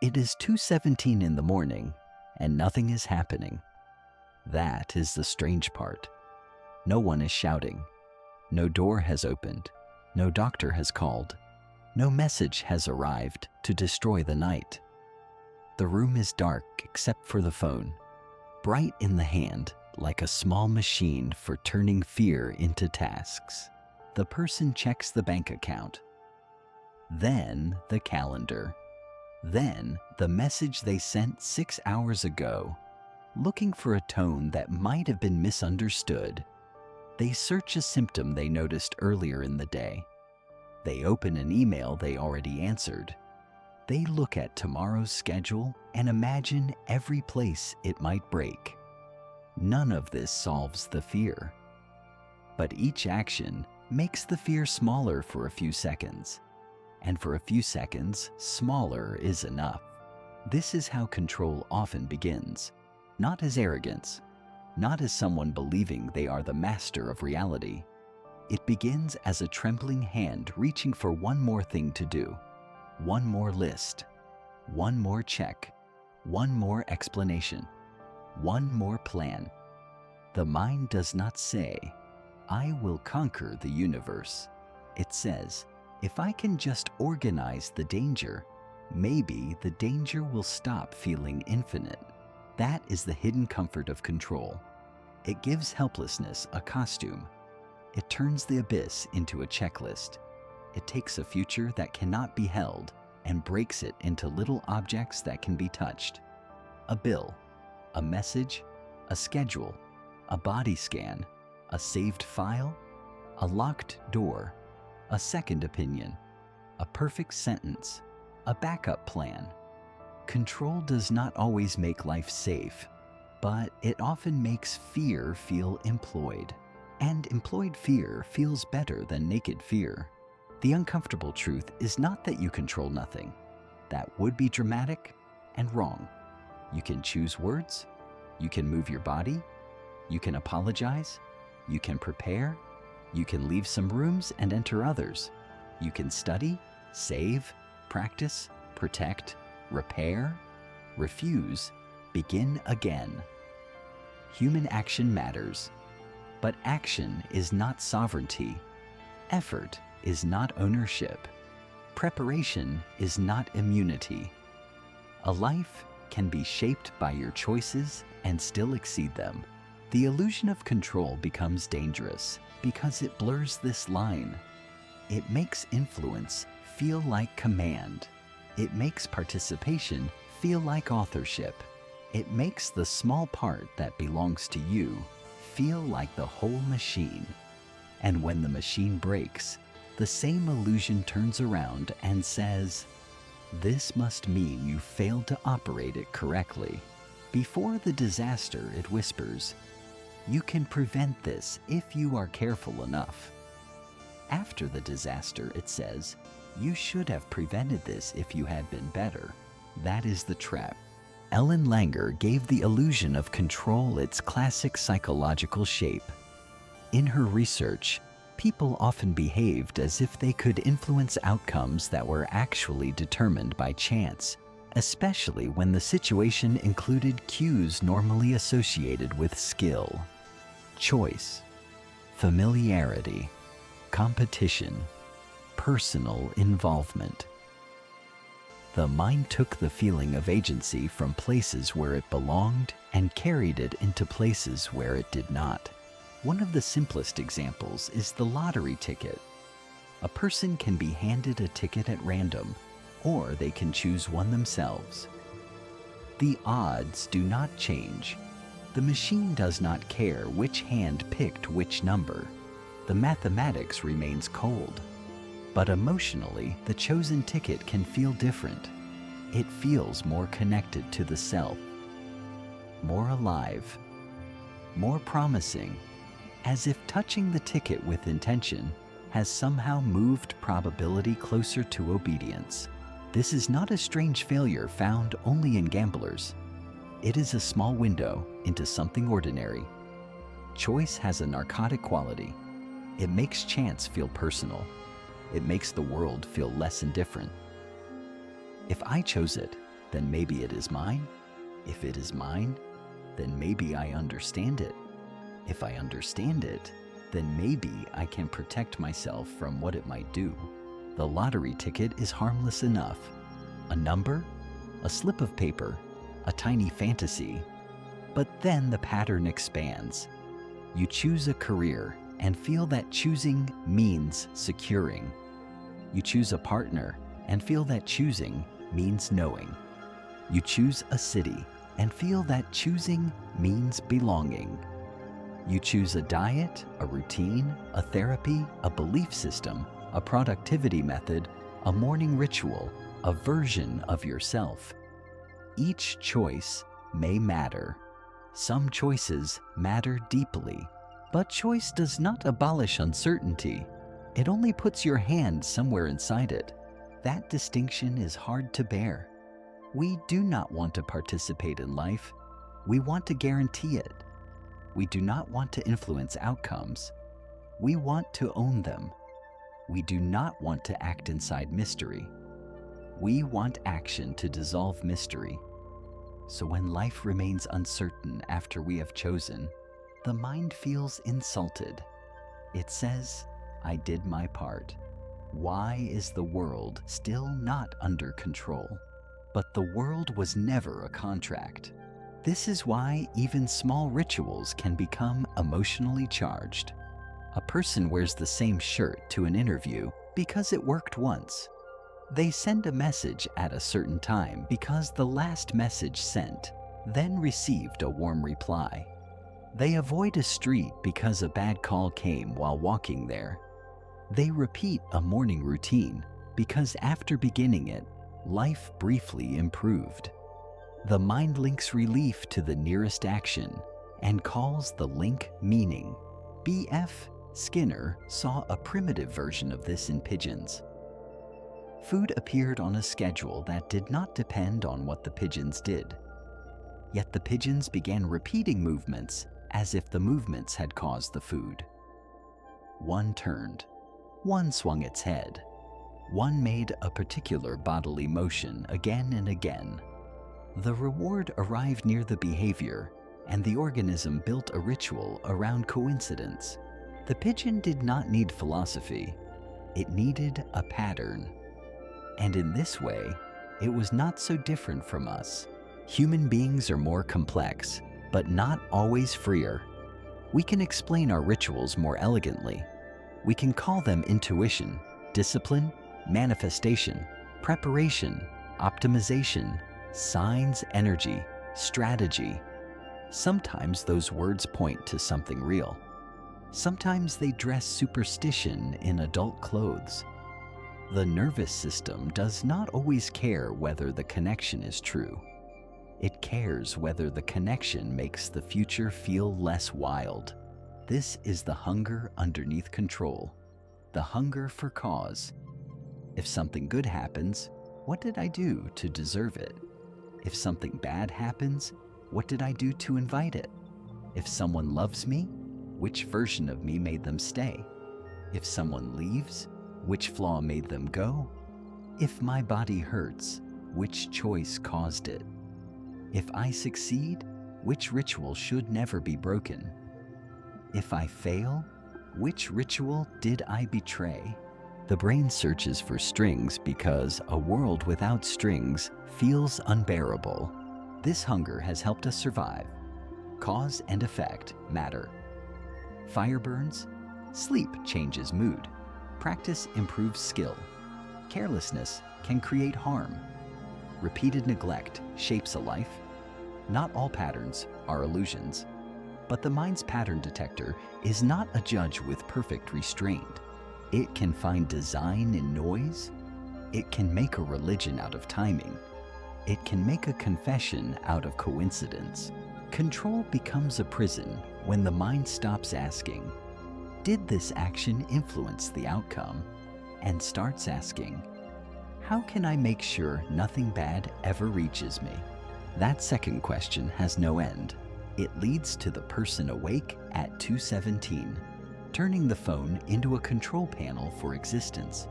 It is 2:17 in the morning, and nothing is happening. That is the strange part. No one is shouting. No door has opened. No doctor has called. No message has arrived to destroy the night. The room is dark except for the phone, bright in the hand like a small machine for turning fear into tasks. The person checks the bank account, then the calendar, then the message they sent 6 hours ago, looking for a tone that might have been misunderstood. They search a symptom they noticed earlier in the day. They open an email they already answered. They look at tomorrow's schedule and imagine every place it might break. None of this solves the fear. But each action makes the fear smaller for a few seconds. And for a few seconds, smaller is enough. This is how control often begins, not as arrogance, not as someone believing they are the master of reality. It begins as a trembling hand reaching for one more thing to do, one more list, one more check, one more explanation, one more plan. The mind does not say, "I will conquer the universe." It says, if I can just organize the danger, maybe the danger will stop feeling infinite. That is the hidden comfort of control. It gives helplessness a costume. It turns the abyss into a checklist. It takes a future that cannot be held and breaks it into little objects that can be touched. A bill, a message, a schedule, a body scan, a saved file, a locked door, a second opinion, a perfect sentence, a backup plan. Control does not always make life safe, but it often makes fear feel employed. And employed fear feels better than naked fear. The uncomfortable truth is not that you control nothing. That would be dramatic and wrong. You can choose words, you can move your body, you can apologize, you can prepare, you can leave some rooms and enter others. You can study, save, practice, protect, repair, refuse, begin again. Human action matters, but action is not sovereignty. Effort is not ownership. Preparation is not immunity. A life can be shaped by your choices and still exceed them. The illusion of control becomes dangerous because it blurs this line. It makes influence feel like command. It makes participation feel like authorship. It makes the small part that belongs to you feel like the whole machine. And when the machine breaks, the same illusion turns around and says, "This must mean you failed to operate it correctly." Before the disaster, it whispers, "You can prevent this if you are careful enough." After the disaster, it says, "You should have prevented this if you had been better." That is the trap. Ellen Langer gave the illusion of control its classic psychological shape. In her research, people often behaved as if they could influence outcomes that were actually determined by chance, especially when the situation included cues normally associated with skill, choice, familiarity, competition, personal involvement. The mind took the feeling of agency from places where it belonged and carried it into places where it did not. One of the simplest examples is the lottery ticket. A person can be handed a ticket at random, or they can choose one themselves. The odds do not change. The machine does not care which hand picked which number. The mathematics remains cold. But emotionally, the chosen ticket can feel different. It feels more connected to the self, more alive, more promising, as if touching the ticket with intention has somehow moved probability closer to obedience. This is not a strange failure found only in gamblers. It is a small window into something ordinary. Choice has a narcotic quality. It makes chance feel personal. It makes the world feel less indifferent. If I chose it, then maybe it is mine. If it is mine, then maybe I understand it. If I understand it, then maybe I can protect myself from what it might do. The lottery ticket is harmless enough. A number, a slip of paper, a tiny fantasy. But then the pattern expands. You choose a career and feel that choosing means securing. You choose a partner and feel that choosing means knowing. You choose a city and feel that choosing means belonging. You choose a diet, a routine, a therapy, a belief system, a productivity method, a morning ritual, a version of yourself. Each choice may matter. Some choices matter deeply, but choice does not abolish uncertainty. It only puts your hand somewhere inside it. That distinction is hard to bear. We do not want to participate in life. We want to guarantee it. We do not want to influence outcomes. We want to own them. We do not want to act inside mystery. We want action to dissolve mystery. So when life remains uncertain after we have chosen, the mind feels insulted. It says, I did my part. Why is the world still not under control? But the world was never a contract. This is why even small rituals can become emotionally charged. A person wears the same shirt to an interview because it worked once. They send a message at a certain time because the last message sent then received a warm reply. They avoid a street because a bad call came while walking there. They repeat a morning routine because after beginning it, life briefly improved. The mind links relief to the nearest action and calls the link meaning. B.F. Skinner saw a primitive version of this in pigeons. Food appeared on a schedule that did not depend on what the pigeons did. Yet the pigeons began repeating movements as if the movements had caused the food. One turned. One swung its head. One made a particular bodily motion again and again. The reward arrived near the behavior, and the organism built a ritual around coincidence. The pigeon did not need philosophy. It needed a pattern. And in this way, it was not so different from us. Human beings are more complex, but not always freer. We can explain our rituals more elegantly. We can call them intuition, discipline, manifestation, preparation, optimization, signs, energy, strategy. Sometimes those words point to something real. Sometimes they dress superstition in adult clothes. The nervous system does not always care whether the connection is true. It cares whether the connection makes the future feel less wild. This is the hunger underneath control, the hunger for cause. If something good happens, what did I do to deserve it? If something bad happens, what did I do to invite it? If someone loves me, which version of me made them stay? If someone leaves, which flaw made them go? If my body hurts, which choice caused it? If I succeed, which ritual should never be broken? If I fail, which ritual did I betray? The brain searches for strings because a world without strings feels unbearable. This hunger has helped us survive. Cause and effect matter. Fire burns, sleep changes mood. Practice improves skill. Carelessness can create harm. Repeated neglect shapes a life. Not all patterns are illusions, but the mind's pattern detector is not a judge with perfect restraint. It can find design in noise. It can make a religion out of timing. It can make a confession out of coincidence. Control becomes a prison when the mind stops asking, did this action influence the outcome? And starts asking, how can I make sure nothing bad ever reaches me? That second question has no end. It leads to the person awake at 2:17, turning the phone into a control panel for existence.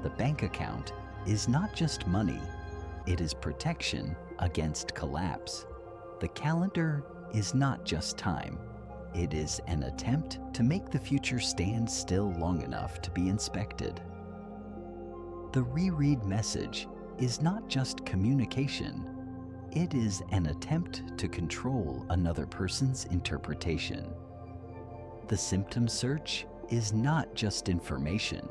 The bank account is not just money, It is protection against collapse. The calendar is not just time. It is an attempt to make the future stand still long enough to be inspected. The reread message is not just communication. It is an attempt to control another person's interpretation. The symptom search is not just information.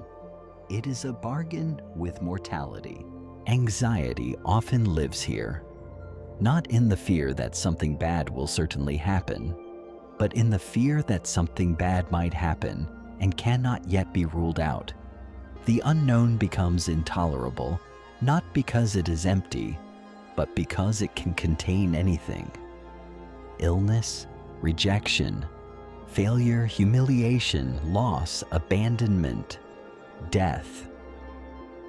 It is a bargain with mortality. Anxiety often lives here, not in the fear that something bad will certainly happen, but in the fear that something bad might happen and cannot yet be ruled out. The unknown becomes intolerable, not because it is empty, but because it can contain anything. Illness, rejection, failure, humiliation, loss, abandonment, death.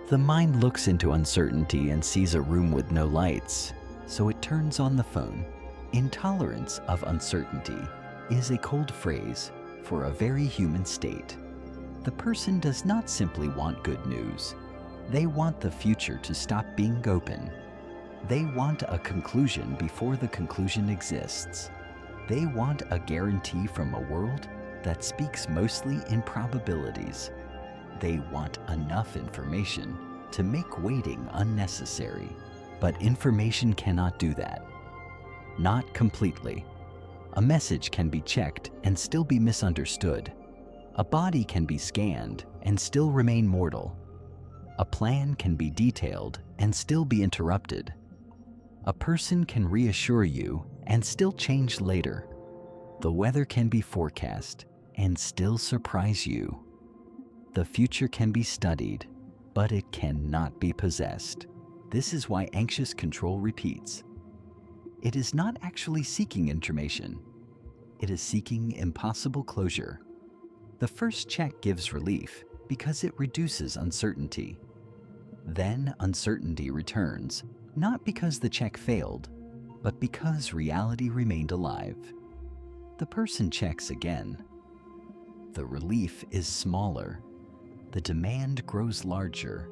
The mind looks into uncertainty and sees a room with no lights, so it turns on the phone. Intolerance of uncertainty is a cold phrase for a very human state. The person does not simply want good news. They want the future to stop being open. They want a conclusion before the conclusion exists. They want a guarantee from a world that speaks mostly in probabilities. They want enough information to make waiting unnecessary. But information cannot do that. Not completely. A message can be checked and still be misunderstood. A body can be scanned and still remain mortal. A plan can be detailed and still be interrupted. A person can reassure you and still change later. The weather can be forecast and still surprise you. The future can be studied, but it cannot be possessed. This is why anxious control repeats. It is not actually seeking information. It is seeking impossible closure. The first check gives relief because it reduces uncertainty. Then uncertainty returns, not because the check failed, but because reality remained alive. The person checks again. The relief is smaller. The demand grows larger.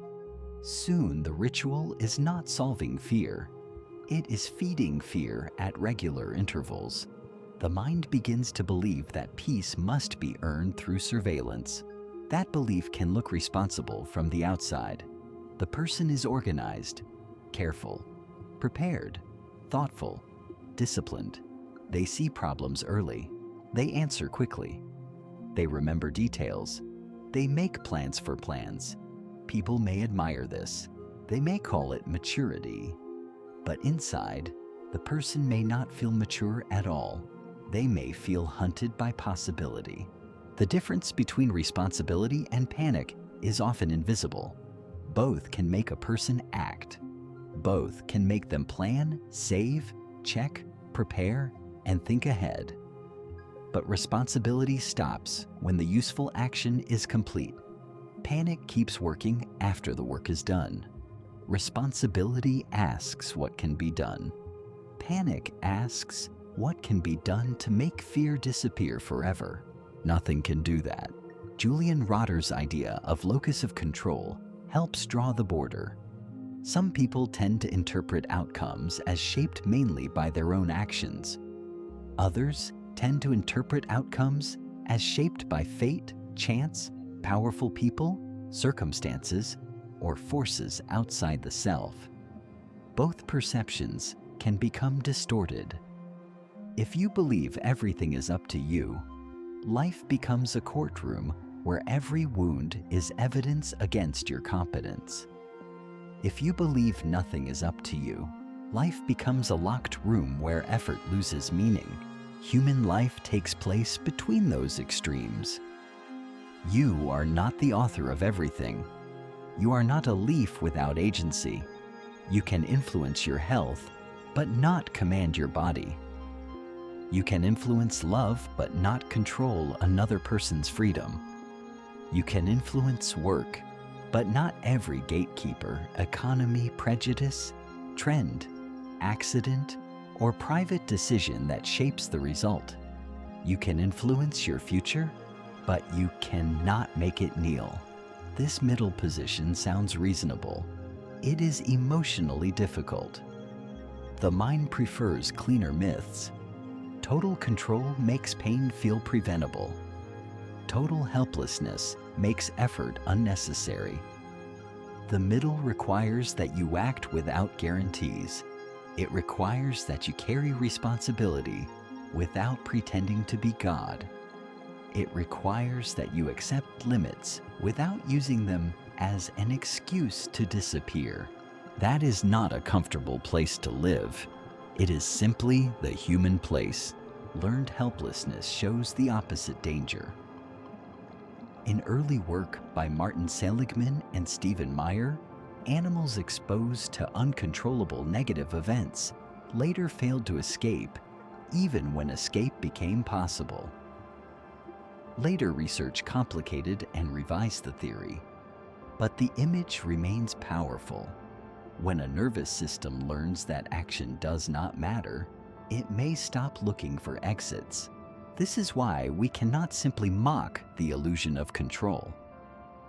Soon the ritual is not solving fear. It is feeding fear at regular intervals. The mind begins to believe that peace must be earned through surveillance. That belief can look responsible from the outside. The person is organized, careful, prepared, thoughtful, disciplined. They see problems early. They answer quickly. They remember details. They make plans for plans. People may admire this. They may call it maturity. But inside, the person may not feel mature at all. They may feel hunted by possibility. The difference between responsibility and panic is often invisible. Both can make a person act. Both can make them plan, save, check, prepare, and think ahead. But responsibility stops when the useful action is complete. Panic keeps working after the work is done. Responsibility asks what can be done. Panic asks what can be done to make fear disappear forever. Nothing can do that. Julian Rotter's idea of locus of control helps draw the border. Some people tend to interpret outcomes as shaped mainly by their own actions. Others tend to interpret outcomes as shaped by fate, chance, powerful people, circumstances, or forces outside the self. Both perceptions can become distorted. If you believe everything is up to you, life becomes a courtroom where every wound is evidence against your competence. If you believe nothing is up to you, life becomes a locked room where effort loses meaning. Human life takes place between those extremes. You are not the author of everything. You are not a leaf without agency. You can influence your health, but not command your body. You can influence love, but not control another person's freedom. You can influence work, but not every gatekeeper, economy, prejudice, trend, accident, or private decision that shapes the result. You can influence your future, but you cannot make it kneel. This middle position sounds reasonable. it is emotionally difficult. The mind prefers cleaner myths. Total control makes pain feel preventable. Total helplessness makes effort unnecessary. The middle requires that you act without guarantees. It requires that you carry responsibility without pretending to be God. It requires that you accept limits without using them as an excuse to disappear. That is not a comfortable place to live. It is simply the human place. Learned helplessness shows the opposite danger. In early work by Martin Seligman and Stephen Meyer, animals exposed to uncontrollable negative events later failed to escape, even when escape became possible. Later research complicated and revised the theory, but the image remains powerful. When a nervous system learns that action does not matter, it may stop looking for exits. This is why we cannot simply mock the illusion of control.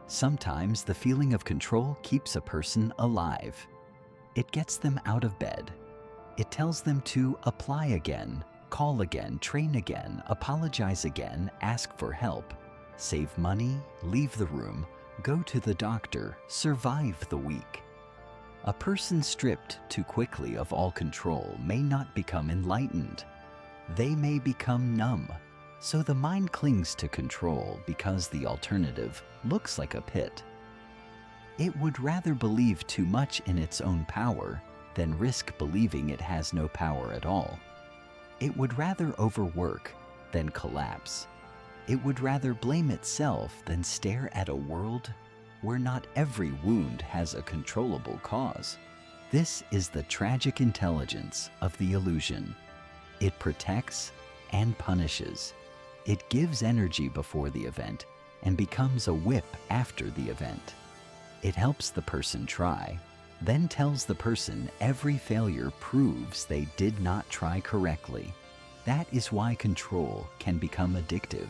Sometimes the feeling of control keeps a person alive. It gets them out of bed. It tells them to apply again, call again, train again, apologize again, ask for help, save money, leave the room, go to the doctor, survive the week. A person stripped too quickly of all control may not become enlightened. They may become numb. So the mind clings to control because the alternative looks like a pit. It would rather believe too much in its own power than risk believing it has no power at all. It would rather overwork than collapse. It would rather blame itself than stare at a world where not every wound has a controllable cause. This is the tragic intelligence of the illusion. It protects and punishes. It gives energy before the event and becomes a whip after the event. It helps the person try, then tells the person every failure proves they did not try correctly. That is why control can become addictive.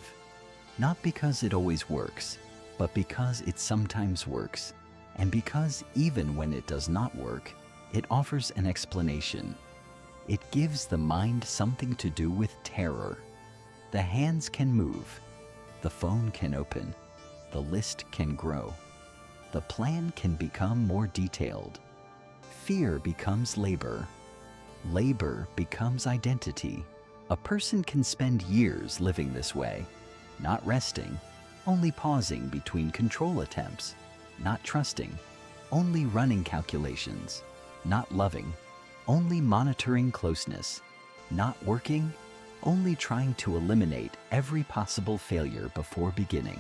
Not because it always works, but because it sometimes works, and because even when it does not work, it offers an explanation. It gives the mind something to do with terror. The hands can move, the phone can open, the list can grow. The plan can become more detailed. Fear becomes labor. Labor becomes identity. A person can spend years living this way, not resting, only pausing between control attempts, not trusting, only running calculations, not loving, only monitoring closeness, not working, only trying to eliminate every possible failure before beginning,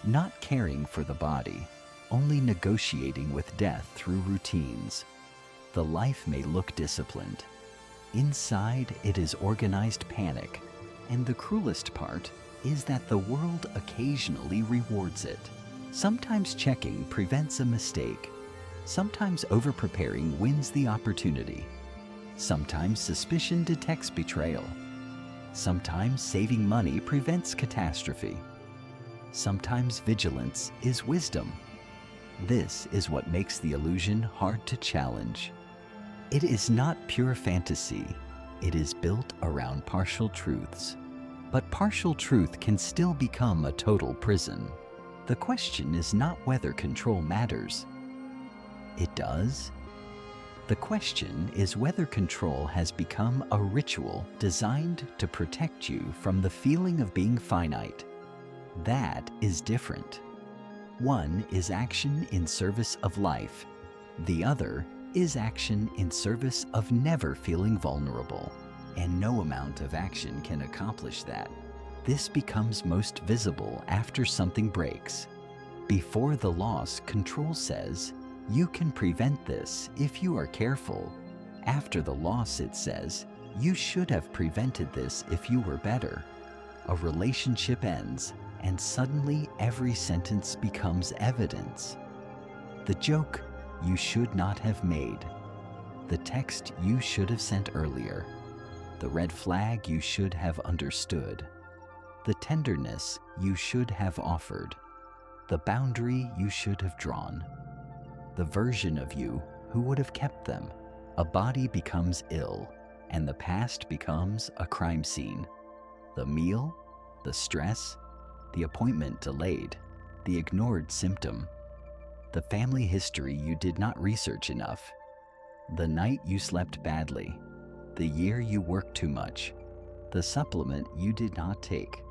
not caring for the body, only negotiating with death through routines. The life may look disciplined. Inside, it is organized panic, and the cruelest part is that the world occasionally rewards it. Sometimes checking prevents a mistake. Sometimes over-preparing wins the opportunity. Sometimes suspicion detects betrayal. Sometimes saving money prevents catastrophe. Sometimes vigilance is wisdom. This is what makes the illusion hard to challenge. It is not pure fantasy. It is built around partial truths. But partial truth can still become a total prison. The question is not whether control matters. It does. The question is whether control has become a ritual designed to protect you from the feeling of being finite. That is different. One is action in service of life. The other is action in service of never feeling vulnerable. And no amount of action can accomplish that. This becomes most visible after something breaks. Before the loss, control says, "You can prevent this if you are careful." After the loss, it says, "You should have prevented this if you were better." A relationship ends, and suddenly every sentence becomes evidence. The joke you should not have made. The text you should have sent earlier. The red flag you should have understood. The tenderness you should have offered. The boundary you should have drawn. The version of you who would have kept them? A body becomes ill, and the past becomes a crime scene. The meal, the stress, the appointment delayed, the ignored symptom, the family history you did not research enough, the night you slept badly, the year you worked too much, the supplement you did not take,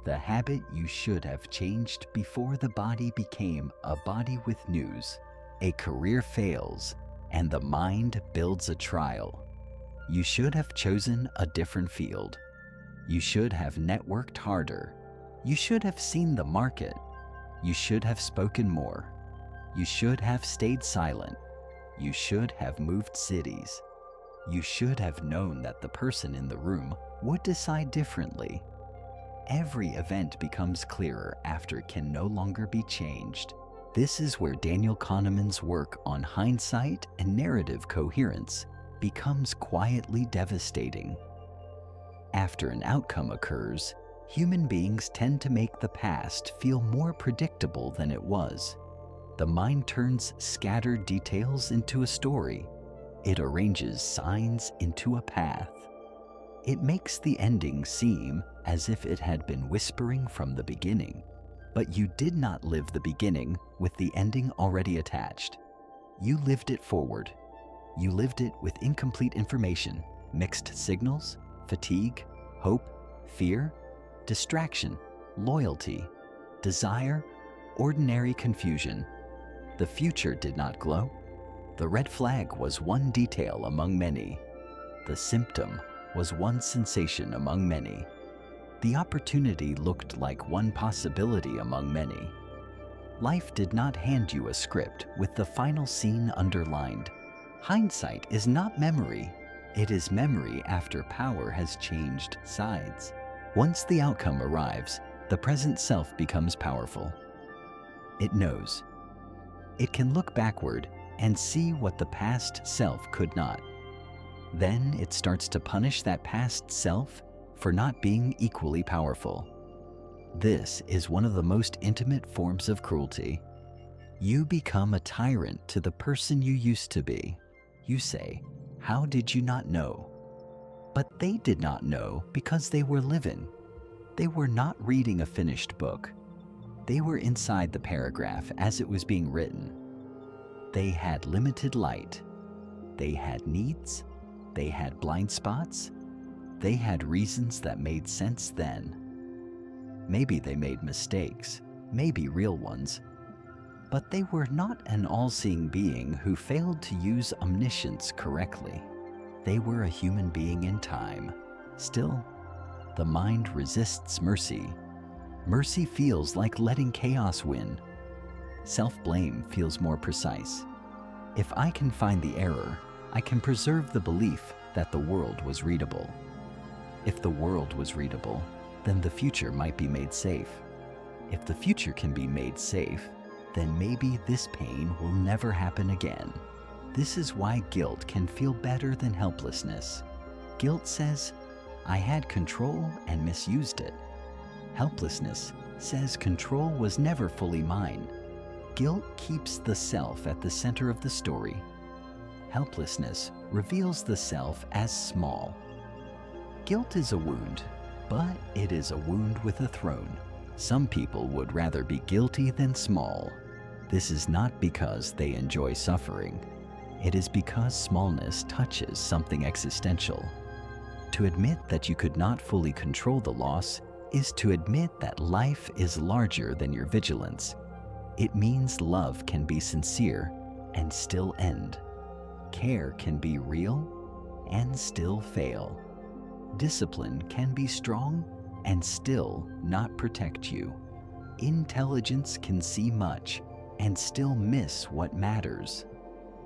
the habit you should have changed before the body became a body with news. A career fails, and the mind builds a trial. You should have chosen a different field. You should have networked harder. You should have seen the market. You should have spoken more. You should have stayed silent. You should have moved cities. You should have known that the person in the room would decide differently. Every event becomes clearer after it can no longer be changed. This is where Daniel Kahneman's work on hindsight and narrative coherence becomes quietly devastating. After an outcome occurs, human beings tend to make the past feel more predictable than it was. The mind turns scattered details into a story. It arranges signs into a path. It makes the ending seem as if it had been whispering from the beginning. But you did not live the beginning with the ending already attached. You lived it forward. You lived it with incomplete information, mixed signals, fatigue, hope, fear, distraction, loyalty, desire, ordinary confusion. The future did not glow. The red flag was one detail among many. The symptom was one sensation among many. The opportunity looked like one possibility among many. Life did not hand you a script with the final scene underlined. Hindsight is not memory. It is memory after power has changed sides. Once the outcome arrives, the present self becomes powerful. It knows. It can look backward and see what the past self could not. Then it starts to punish that past self for not being equally powerful. This is one of the most intimate forms of cruelty. You become a tyrant to the person you used to be. You say, "How did you not know?" But they did not know because they were living. They were not reading a finished book. They were inside the paragraph as it was being written. They had limited light. They had needs. They had blind spots. They had reasons that made sense then. Maybe they made mistakes, maybe real ones. But they were not an all-seeing being who failed to use omniscience correctly. They were a human being in time. Still, the mind resists mercy. Mercy feels like letting chaos win. Self-blame feels more precise. If I can find the error, I can preserve the belief that the world was readable. If the world was readable, then the future might be made safe. If the future can be made safe, then maybe this pain will never happen again. This is why guilt can feel better than helplessness. Guilt says, I had control and misused it. Helplessness says control was never fully mine. Guilt keeps the self at the center of the story. Helplessness reveals the self as small. Guilt is a wound, but it is a wound with a throne. Some people would rather be guilty than small. This is not because they enjoy suffering. It is because smallness touches something existential. To admit that you could not fully control the loss is to admit that life is larger than your vigilance. It means love can be sincere and still end. Care can be real and still fail. Discipline can be strong and still not protect you. Intelligence can see much and still miss what matters.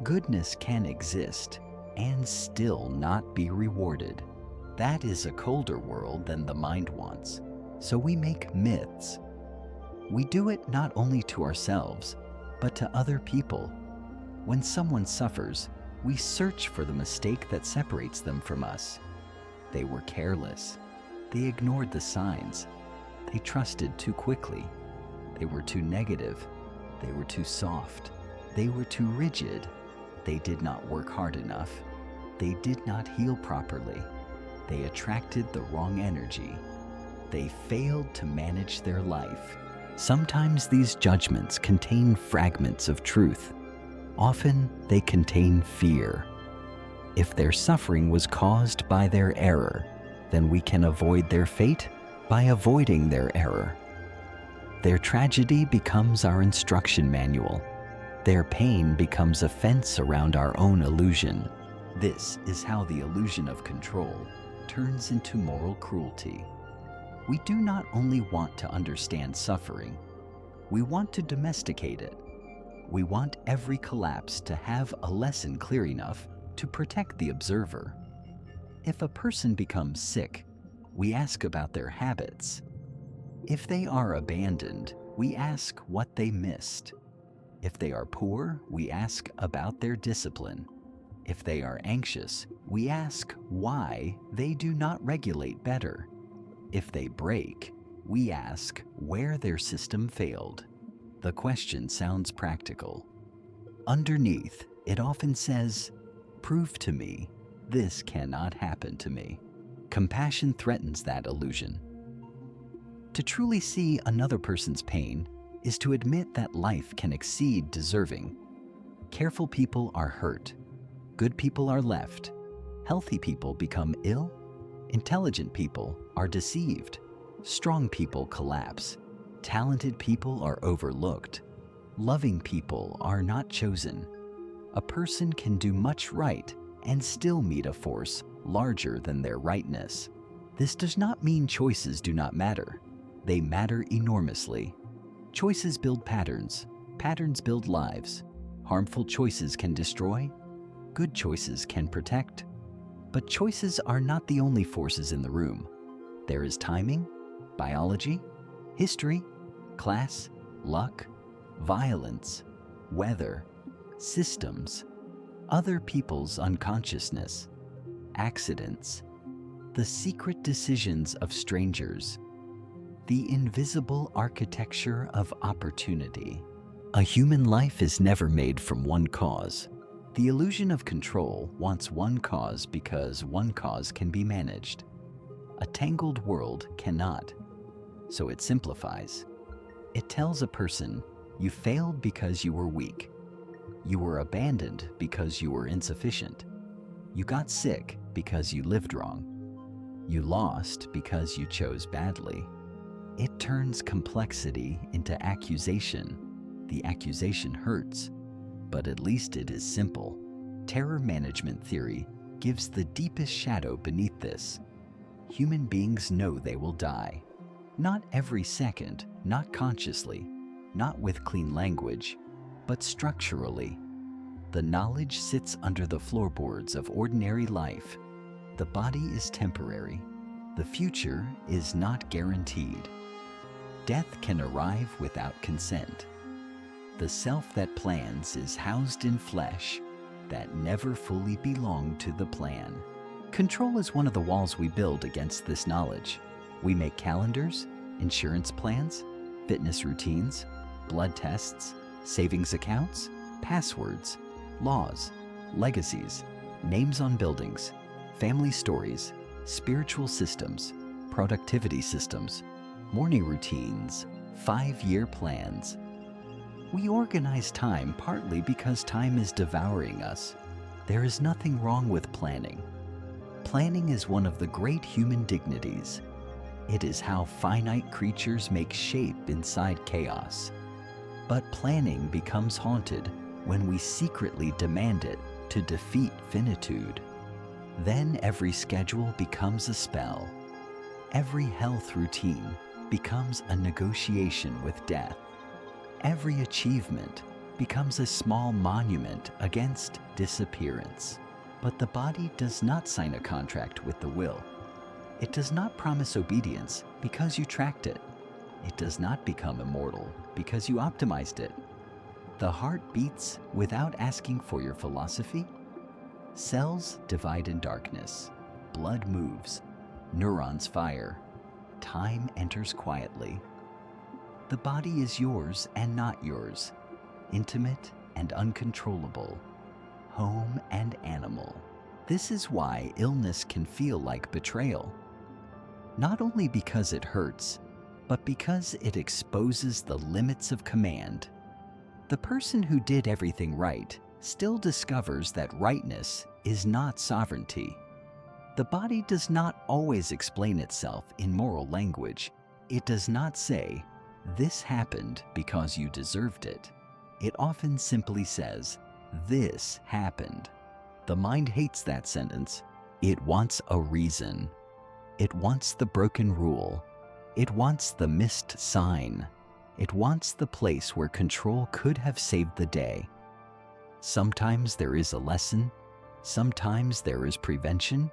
Goodness can exist and still not be rewarded. That is a colder world than the mind wants. So we make myths. We do it not only to ourselves, but to other people. When someone suffers, we search for the mistake that separates them from us. They were careless. They ignored the signs. They trusted too quickly. They were too negative. They were too soft. They were too rigid. They did not work hard enough. They did not heal properly. They attracted the wrong energy. They failed to manage their life. Sometimes these judgments contain fragments of truth. Often they contain fear. If their suffering was caused by their error, then we can avoid their fate by avoiding their error. Their tragedy becomes our instruction manual. Their pain becomes a fence around our own illusion. This is how the illusion of control turns into moral cruelty. We do not only want to understand suffering, we want to domesticate it. We want every collapse to have a lesson clear enough to protect the observer. If a person becomes sick, we ask about their habits. If they are abandoned, we ask what they missed. If they are poor, we ask about their discipline. If they are anxious, we ask why they do not regulate better. If they break, we ask where their system failed. The question sounds practical. Underneath, it often says, "Prove to me this cannot happen to me." Compassion threatens that illusion. To truly see another person's pain is to admit that life can exceed deserving. Careful people are hurt. Good people are left. Healthy people become ill. Intelligent people are deceived. Strong people collapse. Talented people are overlooked. Loving people are not chosen. A person can do much right and still meet a force larger than their rightness. This does not mean choices do not matter. They matter enormously. Choices build patterns. Patterns build lives. Harmful choices can destroy. Good choices can protect. But choices are not the only forces in the room. There is timing, biology, history, class, luck, violence, weather, systems, other people's unconsciousness, accidents, the secret decisions of strangers, the invisible architecture of opportunity. A human life is never made from one cause. The illusion of control wants one cause because one cause can be managed. A tangled world cannot, so it simplifies. It tells a person, you failed because you were weak. You were abandoned because you were insufficient. You got sick because you lived wrong. You lost because you chose badly. It turns complexity into accusation. The accusation hurts, but at least it is simple. Terror management theory gives the deepest shadow beneath this. Human beings know they will die. Not every second, not consciously, not with clean language, but structurally. The knowledge sits under the floorboards of ordinary life. The body is temporary. The future is not guaranteed. Death can arrive without consent. The self that plans is housed in flesh that never fully belonged to the plan. Control is one of the walls we build against this knowledge. We make calendars, insurance plans, fitness routines, blood tests, savings accounts, passwords, laws, legacies, names on buildings, family stories, spiritual systems, productivity systems, morning routines, 5-year plans. We organize time partly because time is devouring us. There is nothing wrong with planning. Planning is one of the great human dignities. It is how finite creatures make shape inside chaos. But planning becomes haunted when we secretly demand it to defeat finitude. Then every schedule becomes a spell. Every health routine becomes a negotiation with death. Every achievement becomes a small monument against disappearance. But the body does not sign a contract with the will. It does not promise obedience because you tracked it. It does not become immortal because you optimized it. The heart beats without asking for your philosophy. Cells divide in darkness. Blood moves. Neurons fire. Time enters quietly. The body is yours and not yours, intimate and uncontrollable, home and animal. This is why illness can feel like betrayal. Not only because it hurts, but because it exposes the limits of command. The person who did everything right still discovers that rightness is not sovereignty. The body does not always explain itself in moral language. It does not say, "This happened because you deserved it." It often simply says, "This happened." The mind hates that sentence. It wants a reason. It wants the broken rule. It wants the missed sign. It wants the place where control could have saved the day. Sometimes there is a lesson. Sometimes there is prevention.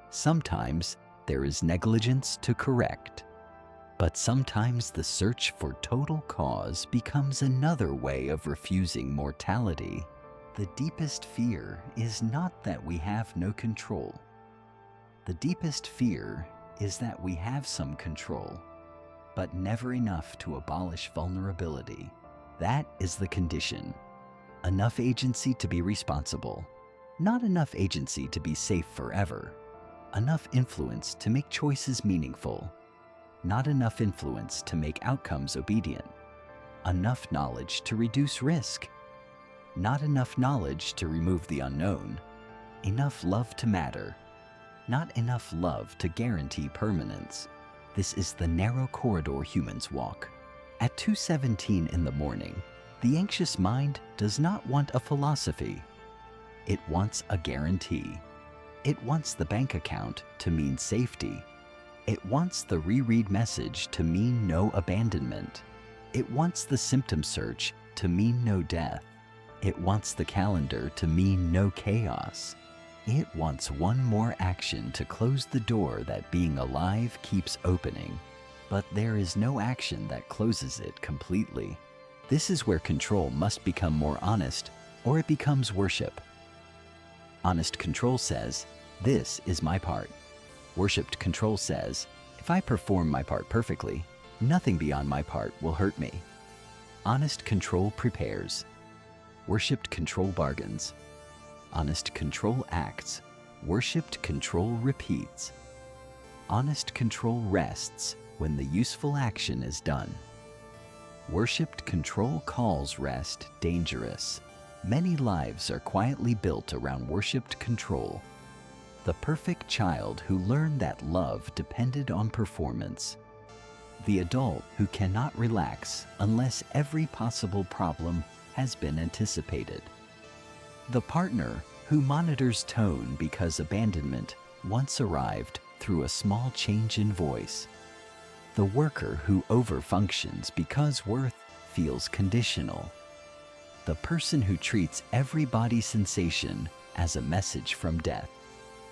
Sometimes there is negligence to correct. But sometimes the search for total cause becomes another way of refusing mortality. The deepest fear is not that we have no control. The deepest fear is that we have some control, but never enough to abolish vulnerability. That is the condition. Enough agency to be responsible, not enough agency to be safe forever. Enough influence to make choices meaningful, not enough influence to make outcomes obedient. Enough knowledge to reduce risk, not enough knowledge to remove the unknown. Enough love to matter, not enough love to guarantee permanence. This is the narrow corridor humans walk. At 2:17 in the morning, the anxious mind does not want a philosophy. It wants a guarantee. It wants the bank account to mean safety. It wants the reread message to mean no abandonment. It wants the symptom search to mean no death. It wants the calendar to mean no chaos. It wants one more action to close the door that being alive keeps opening. But there is no action that closes it completely. This is where control must become more honest, or it becomes worship. Honest control says, "This is my part." Worshipped control says, "If I perform my part perfectly, nothing beyond my part will hurt me." Honest control prepares. Worshipped control bargains. Honest control acts. Worshipped control repeats. Honest control rests when the useful action is done. Worshipped control calls rest dangerous. Many lives are quietly built around worshipped control. The perfect child who learned that love depended on performance. The adult who cannot relax unless every possible problem has been anticipated. The partner who monitors tone because abandonment once arrived through a small change in voice. The worker who overfunctions because worth feels conditional. The person who treats every body sensation as a message from death.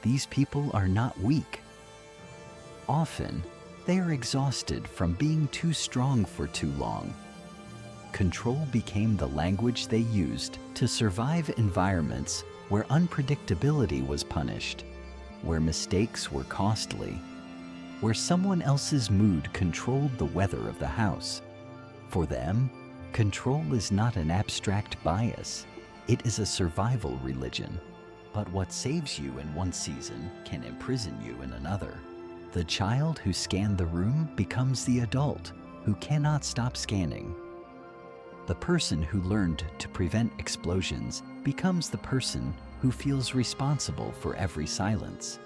These people are not weak. Often, they are exhausted from being too strong for too long. Control became the language they used to survive environments where unpredictability was punished, where mistakes were costly, where someone else's mood controlled the weather of the house. For them, control is not an abstract bias. It is a survival religion. But what saves you in one season can imprison you in another. The child who scanned the room becomes the adult who cannot stop scanning. The person who learned to prevent explosions becomes the person who feels responsible for every silence.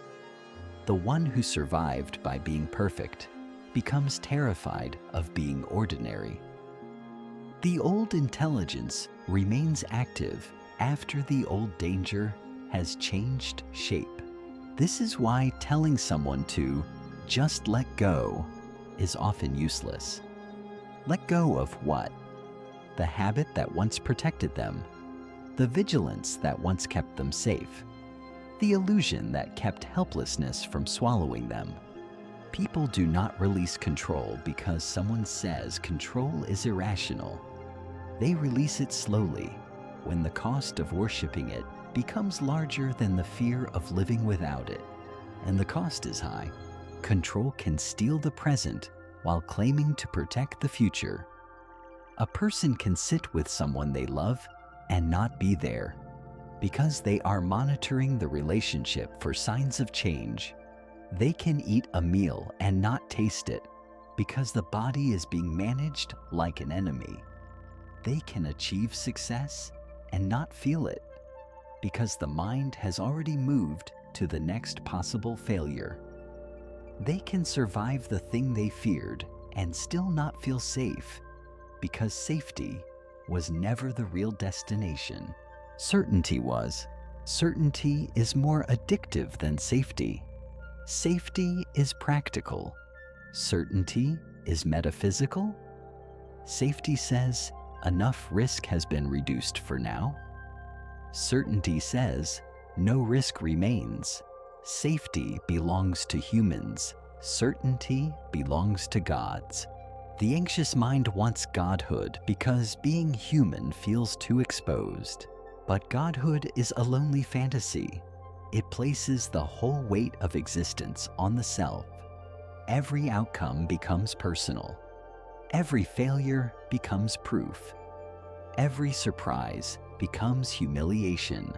The one who survived by being perfect becomes terrified of being ordinary. The old intelligence remains active after the old danger has changed shape. This is why telling someone to just let go is often useless. Let go of what? The habit that once protected them, the vigilance that once kept them safe, the illusion that kept helplessness from swallowing them. People do not release control because someone says control is irrational. They release it slowly when the cost of worshiping it becomes larger than the fear of living without it. And the cost is high. Control can steal the present while claiming to protect the future. A person can sit with someone they love and not be there. because they are monitoring the relationship for signs of change. They can eat a meal and not taste it because the body is being managed like an enemy. They can achieve success and not feel it because the mind has already moved to the next possible failure. They can survive the thing they feared and still not feel safe because safety was never the real destination. Certainty was. Certainty is more addictive than safety. Safety is practical. Certainty is metaphysical. Safety says enough risk has been reduced for now. Certainty says no risk remains. Safety belongs to humans. Certainty belongs to gods. The anxious mind wants godhood because being human feels too exposed. But godhood is a lonely fantasy. It places the whole weight of existence on the self. Every outcome becomes personal. Every failure becomes proof. Every surprise becomes humiliation.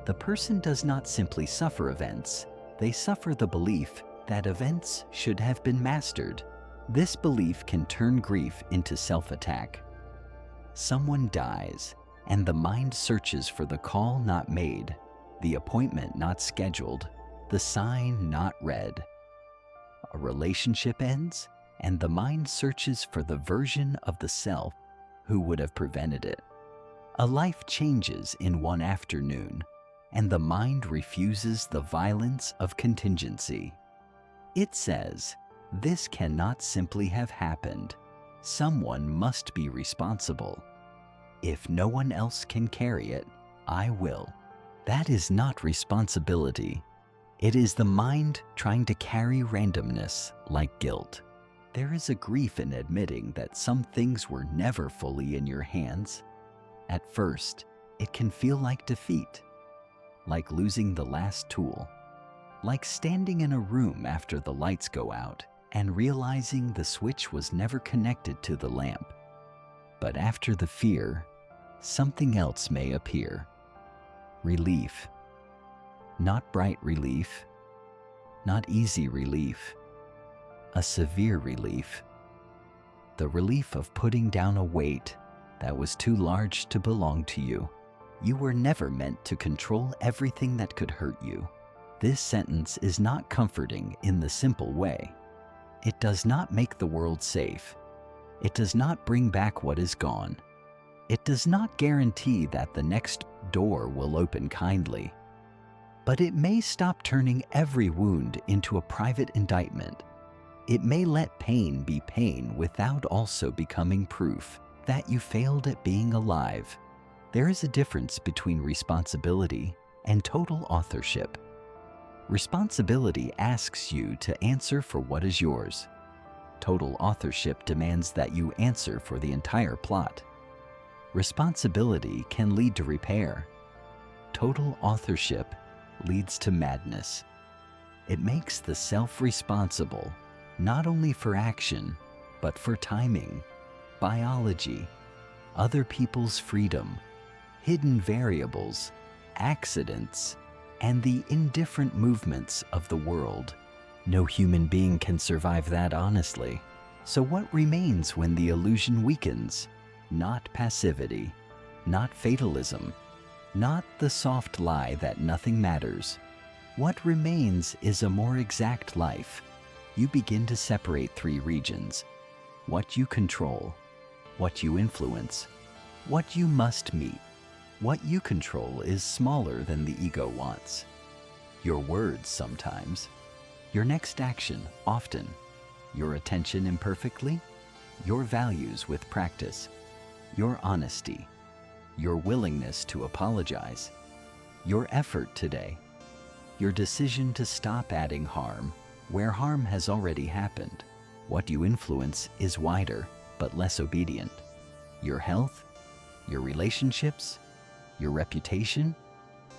The person does not simply suffer events, they suffer the belief that events should have been mastered. This belief can turn grief into self-attack. Someone dies, and the mind searches for the call not made, the appointment not scheduled, the sign not read. A relationship ends, and the mind searches for the version of the self who would have prevented it. A life changes in one afternoon, and the mind refuses the violence of contingency. It says, "This cannot simply have happened. Someone must be responsible. If no one else can carry it, I will." That is not responsibility. It is the mind trying to carry randomness like guilt. There is a grief in admitting that some things were never fully in your hands. At first, it can feel like defeat, like losing the last tool, like standing in a room after the lights go out and realizing the switch was never connected to the lamp. But after the fear, something else may appear. Relief. Not bright relief, not easy relief, a severe relief. The relief of putting down a weight that was too large to belong to you. You were never meant to control everything that could hurt you. This sentence is not comforting in the simple way. It does not make the world safe. It does not bring back what is gone. It does not guarantee that the next door will open kindly. But it may stop turning every wound into a private indictment. It may let pain be pain without also becoming proof that you failed at being alive. There is a difference between responsibility and total authorship. Responsibility asks you to answer for what is yours. Total authorship demands that you answer for the entire plot. Responsibility can lead to repair. Total authorship leads to madness. It makes the self responsible not only for action, but for timing, biology, other people's freedom, hidden variables, accidents, and the indifferent movements of the world. No human being can survive that honestly. So what remains when the illusion weakens? Not passivity, not fatalism, not the soft lie that nothing matters. What remains is a more exact life. You begin to separate three regions: what you control, what you influence, what you must meet. What you control is smaller than the ego wants. Your words sometimes, your next action often, your attention imperfectly, your values with practice, your honesty, your willingness to apologize, your effort today, your decision to stop adding harm where harm has already happened. What you influence is wider but less obedient. Your health, your relationships, your reputation,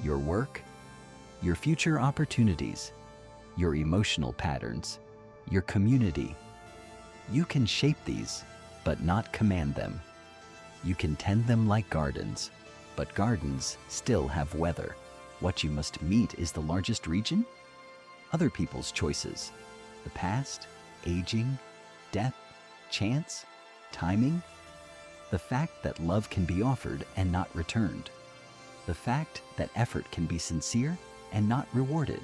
your work, your future opportunities, your emotional patterns, your community. You can shape these, but not command them. You can tend them like gardens, but gardens still have weather. What you must meet is the largest region? Other people's choices. The past, aging, death, chance, timing. The fact that love can be offered and not returned. The fact that effort can be sincere and not rewarded.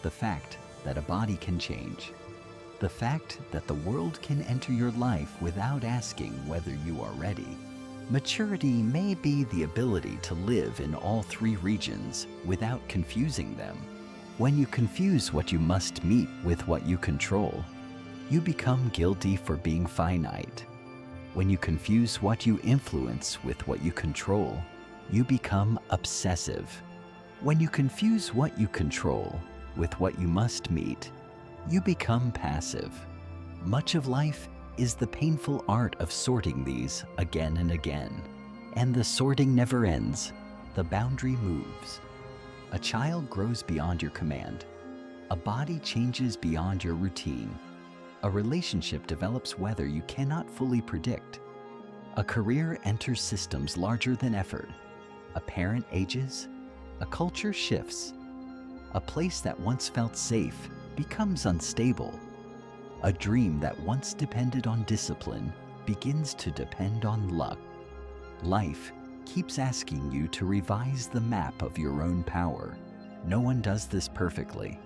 The fact that a body can change. The fact that the world can enter your life without asking whether you are ready. Maturity may be the ability to live in all three regions without confusing them. When you confuse what you must meet with what you control, you become guilty for being finite. When you confuse what you influence with what you control, you become obsessive. When you confuse what you control with what you must meet, you become passive. Much of life is the painful art of sorting these again and again. And the sorting never ends. The boundary moves. A child grows beyond your command. A body changes beyond your routine. A relationship develops weather you cannot fully predict. A career enters systems larger than effort. A parent ages. A culture shifts. A place that once felt safe becomes unstable. A dream that once depended on discipline begins to depend on luck. Life keeps asking you to revise the map of your own power. No one does this perfectly.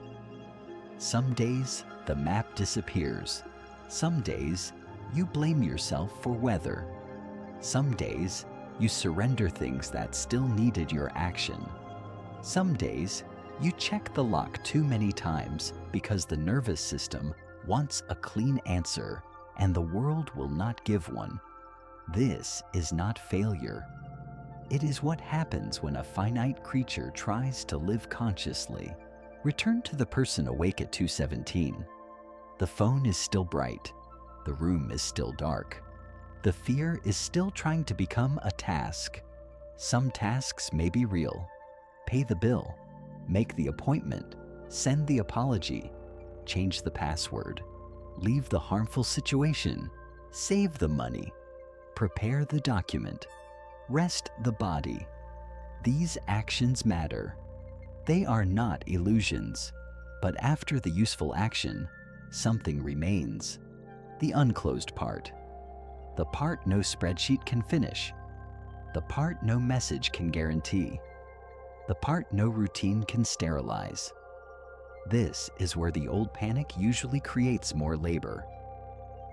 Some days, the map disappears. Some days, you blame yourself for weather. Some days, you surrender things that still needed your action. Some days, you check the lock too many times because the nervous system wants a clean answer, and the world will not give one. This is not failure. It is what happens when a finite creature tries to live consciously. Return to the person awake at 2:17. The phone is still bright. The room is still dark. The fear is still trying to become a task. Some tasks may be real. Pay the bill. Make the appointment. Send the apology. Change the password, leave the harmful situation, save the money, prepare the document, rest the body. These actions matter. They are not illusions, but after the useful action, something remains. The unclosed part. The part no spreadsheet can finish. The part no message can guarantee. The part no routine can sterilize. This is where the old panic usually creates more labor.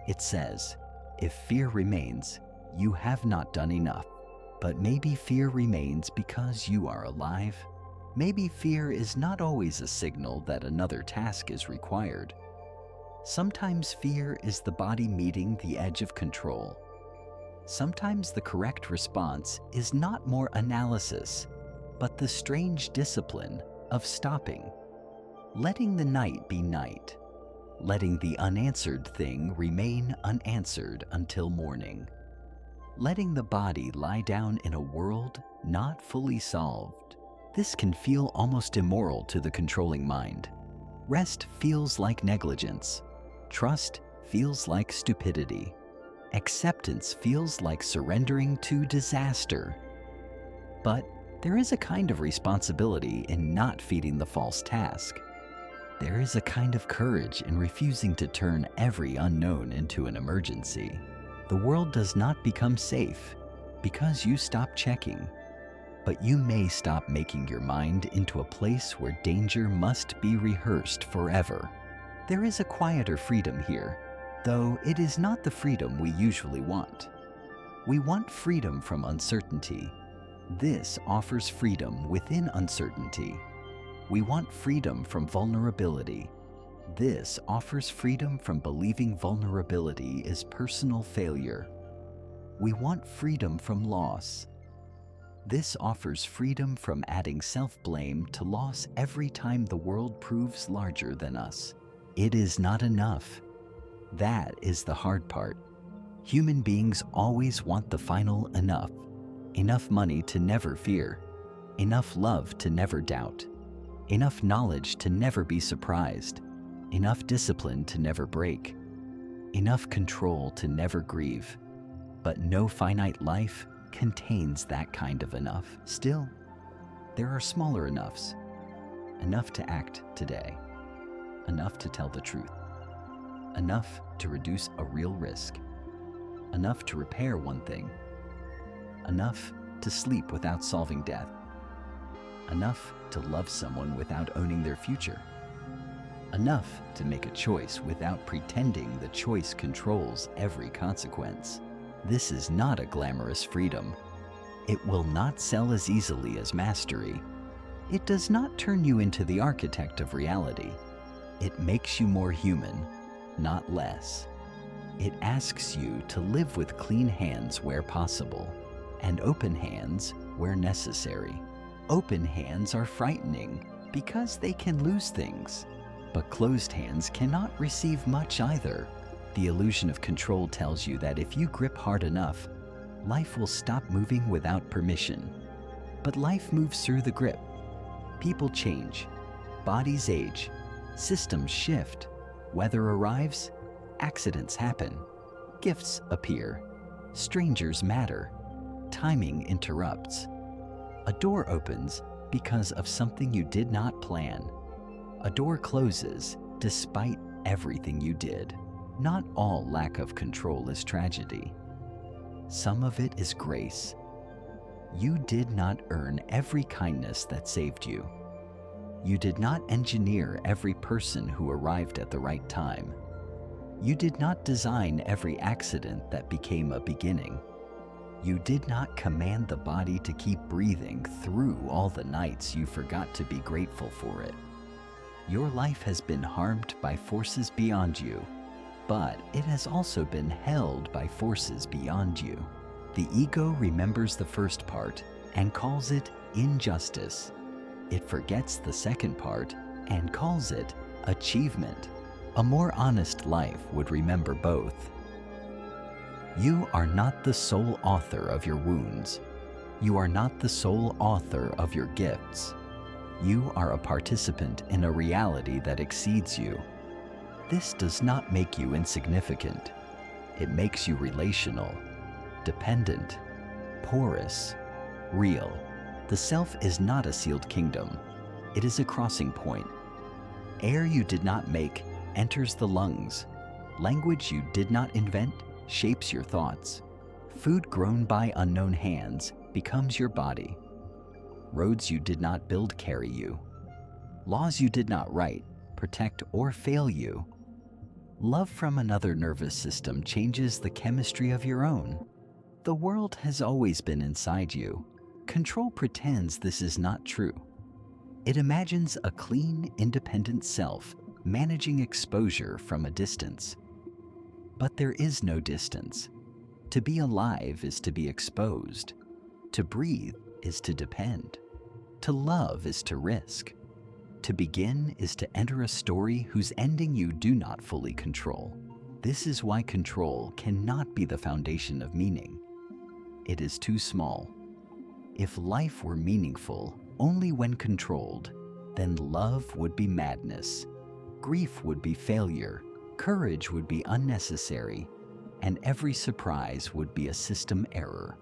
It says, if fear remains, you have not done enough. But maybe fear remains because you are alive. Maybe fear is not always a signal that another task is required. Sometimes fear is the body meeting the edge of control. Sometimes the correct response is not more analysis, but the strange discipline of stopping. Letting the night be night. Letting the unanswered thing remain unanswered until morning. Letting the body lie down in a world not fully solved. This can feel almost immoral to the controlling mind. Rest feels like negligence. Trust feels like stupidity. Acceptance feels like surrendering to disaster. But there is a kind of responsibility in not feeding the false task. There is a kind of courage in refusing to turn every unknown into an emergency. The world does not become safe because you stop checking, but you may stop making your mind into a place where danger must be rehearsed forever. There is a quieter freedom here, though it is not the freedom we usually want. We want freedom from uncertainty. This offers freedom within uncertainty. We want freedom from vulnerability. This offers freedom from believing vulnerability is personal failure. We want freedom from loss. This offers freedom from adding self-blame to loss every time the world proves larger than us. It is not enough. That is the hard part. Human beings always want the final enough. Enough money to never fear. Enough love to never doubt. Enough knowledge to never be surprised. Enough discipline to never break. Enough control to never grieve. But no finite life, contains that kind of enough. Still, there are smaller enoughs. Enough to act today. Enough to tell the truth. Enough to reduce a real risk. Enough to repair one thing. Enough to sleep without solving death. Enough to love someone without owning their future. Enough to make a choice without pretending the choice controls every consequence. This is not a glamorous freedom. It will not sell as easily as mastery. It does not turn you into the architect of reality. It makes you more human, not less. It asks you to live with clean hands where possible, and open hands where necessary. Open hands are frightening because they can lose things, but closed hands cannot receive much either. The illusion of control tells you that if you grip hard enough, life will stop moving without permission. But life moves through the grip. People change, bodies age, systems shift, weather arrives, accidents happen, gifts appear, strangers matter, timing interrupts. A door opens because of something you did not plan. A door closes despite everything you did. Not all lack of control is tragedy. Some of it is grace. You did not earn every kindness that saved you. You did not engineer every person who arrived at the right time. You did not design every accident that became a beginning. You did not command the body to keep breathing through all the nights you forgot to be grateful for it. Your life has been harmed by forces beyond you, but it has also been held by forces beyond you. The ego remembers the first part and calls it injustice. It forgets the second part and calls it achievement. A more honest life would remember both. You are not the sole author of your wounds. You are not the sole author of your gifts. You are a participant in a reality that exceeds you. This does not make you insignificant. It makes you relational, dependent, porous, real. The self is not a sealed kingdom. It is a crossing point. Air you did not make enters the lungs. Language you did not invent shapes your thoughts. Food grown by unknown hands becomes your body. Roads you did not build carry you. Laws you did not write protect or fail you. Love from another nervous system changes the chemistry of your own. The world has always been inside you. Control pretends this is not true. It imagines a clean, independent self managing exposure from a distance. But there is no distance. To be alive is to be exposed. To breathe is to depend. To love is to risk. To begin is to enter a story whose ending you do not fully control. This is why control cannot be the foundation of meaning. It is too small. If life were meaningful only when controlled, then love would be madness, grief would be failure, courage would be unnecessary, and every surprise would be a system error.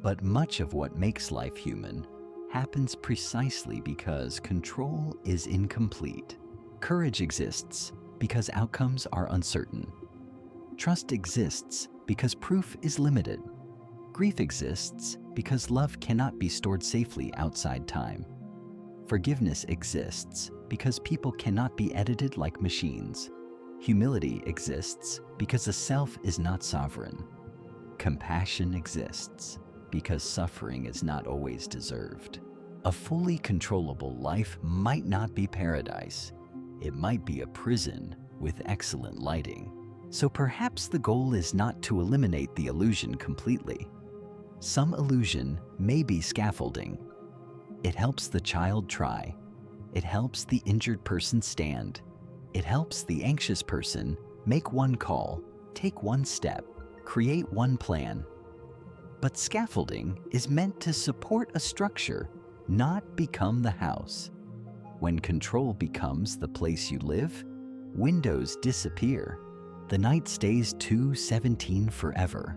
But much of what makes life human happens precisely because control is incomplete. Courage exists because outcomes are uncertain. Trust exists because proof is limited. Grief exists because love cannot be stored safely outside time. Forgiveness exists because people cannot be edited like machines. Humility exists because the self is not sovereign. Compassion exists because suffering is not always deserved. A fully controllable life might not be paradise. It might be a prison with excellent lighting. So perhaps the goal is not to eliminate the illusion completely. Some illusion may be scaffolding. It helps the child try. It helps the injured person stand. It helps the anxious person make one call, take one step, create one plan. But scaffolding is meant to support a structure, not become the house. When control becomes the place you live, windows disappear. The night stays 2:17 forever.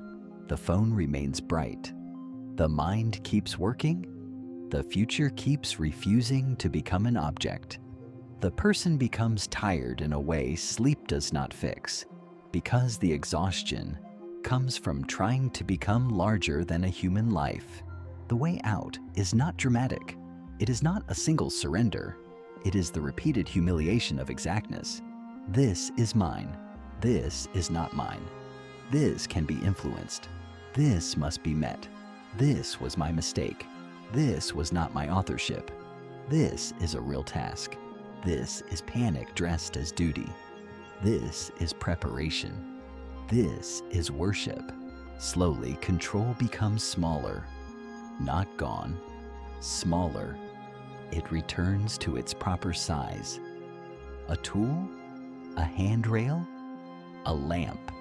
The phone remains bright. The mind keeps working. The future keeps refusing to become an object. The person becomes tired in a way sleep does not fix, because the exhaustion comes from trying to become larger than a human life. The way out is not dramatic. It is not a single surrender. It is the repeated humiliation of exactness. This is mine. This is not mine. This can be influenced. This must be met. This was my mistake. This was not my authorship. This is a real task. This is panic dressed as duty. This is preparation. This is worship. Slowly, control becomes smaller. Not gone. Smaller. It returns to its proper size. A tool? A handrail? A lamp.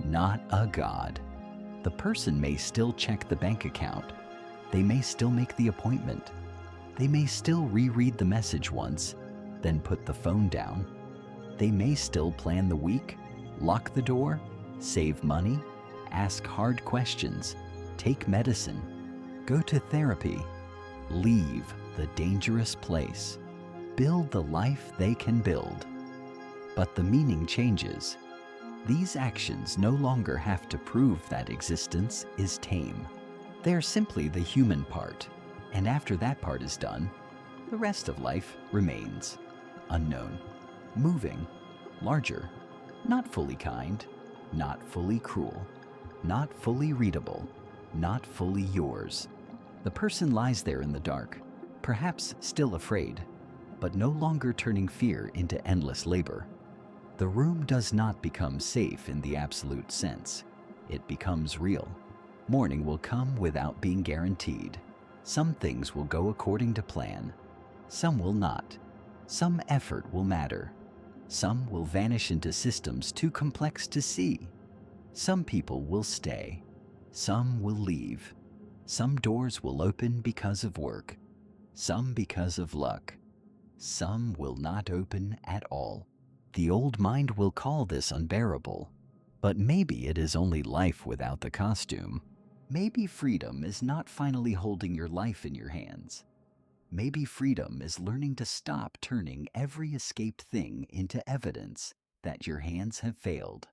Not a god. The person may still check the bank account. They may still make the appointment. They may still reread the message once, then put the phone down. They may still plan the week, lock the door, save money, ask hard questions, take medicine, go to therapy, leave the dangerous place, build the life they can build. But the meaning changes. These actions no longer have to prove that existence is tame. They're simply the human part, and after that part is done, the rest of life remains unknown, moving, larger, not fully kind, not fully cruel, not fully readable, not fully yours. The person lies there in the dark, perhaps still afraid, but no longer turning fear into endless labor. The room does not become safe in the absolute sense. It becomes real. Morning will come without being guaranteed. Some things will go according to plan. Some will not. Some effort will matter. Some will vanish into systems too complex to see. Some people will stay. Some will leave. Some doors will open because of work. Some because of luck. Some will not open at all. The old mind will call this unbearable. But maybe it is only life without the costume. Maybe freedom is not finally holding your life in your hands. Maybe freedom is learning to stop turning every escaped thing into evidence that your hands have failed.